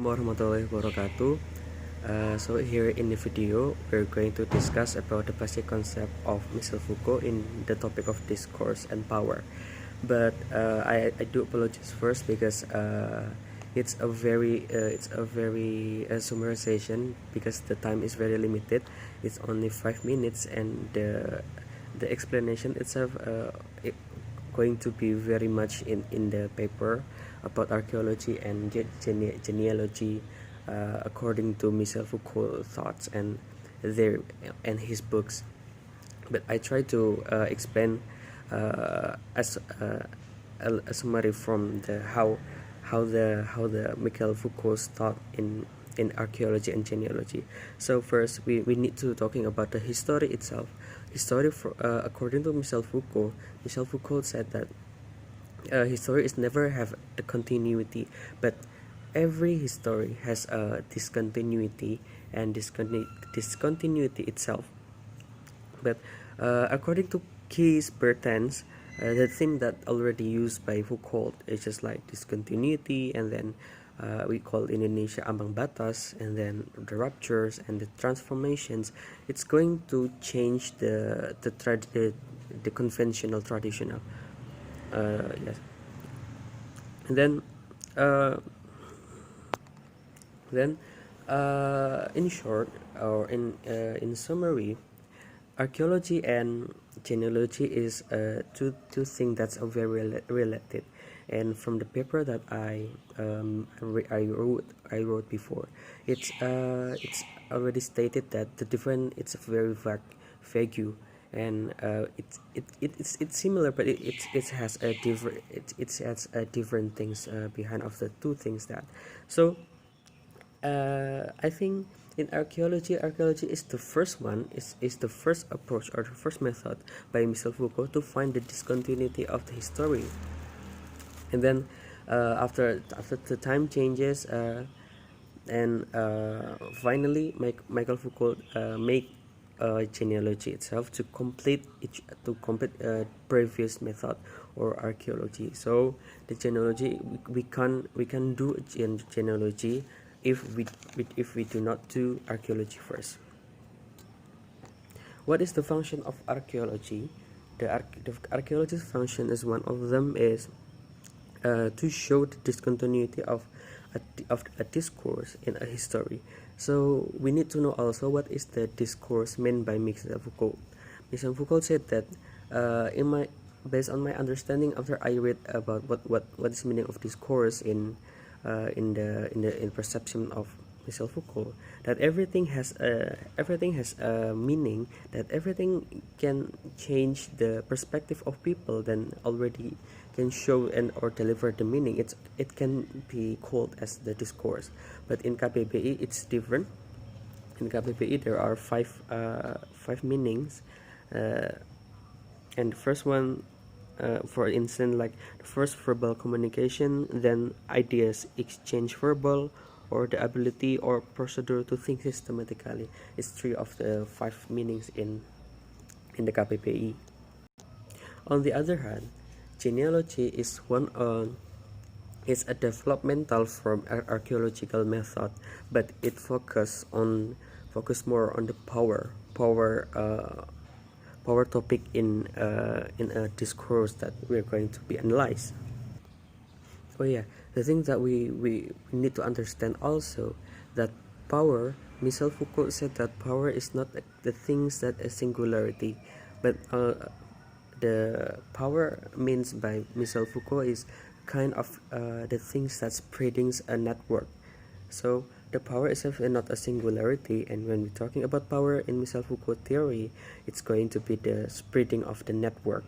Warahmatullahi wabarakatuh. So here in the video, we're going to discuss about the basic concept of Michel Foucault in the topic of discourse and power. But I do apologize first because it's a very summarization because the time is very limited. It's only 5 minutes, and the explanation itself going to be very much in the paper about archaeology and genealogy according to Michel Foucault's thoughts and his books. But I try to explain as a summary from the how the Michel Foucault's thought in archaeology and genealogy. So first we need to talking about the history itself. History according to Michel Foucault said that history is never have a continuity, but every history has a discontinuity, and discontinuity itself. But according to Keys Bertens, the thing that already used by Foucault is just like discontinuity, and then we call Indonesia ambang batas, and then the ruptures and the transformations. It's going to change the conventional traditional. Yes, and then in short, or in summary, archaeology and genealogy is two things that's very related. And from the paper that I wrote before, it's already stated that the different, it's very vague, and it's similar, but it has a different, it has a different things behind of the two things that. So I think in archaeology is the first one, is the first approach or the first method by Michel Foucault to find the discontinuity of the history. And then after the time changes, and finally Michel Foucault make genealogy itself to complete previous method or archaeology. So the genealogy, we can do genealogy if we do not do archaeology first. What is the function of archaeology? The archaeology's function is, one of them is to show the discontinuity of a discourse in a history. So we need to know also what is the discourse meant by Michel Foucault. Michel Foucault said that based on my understanding after I read about what is the meaning of discourse in perception of Michel Foucault, that everything has a meaning, that everything can change the perspective of people, then already can show and or deliver the meaning. It can be called as the discourse. But in KBBI it's different. In KBBI there are five meanings, and the first one, for instance, like the first, verbal communication, then ideas exchange verbal, or the ability or procedure to think systematically. It's three of the five meanings in the KBBI. On the other hand, genealogy is is a developmental from archaeological method, but it focus more on the power topic in a discourse that we're going to be analyzed. Oh yeah, the thing that we need to understand also, that power, Michel Foucault said that power is not the things that a singularity, but the power means by Michel Foucault is kind of the things that spreading a network. So the power itself is not a singularity, and when we're talking about power in Michel Foucault theory, it's going to be the spreading of the network.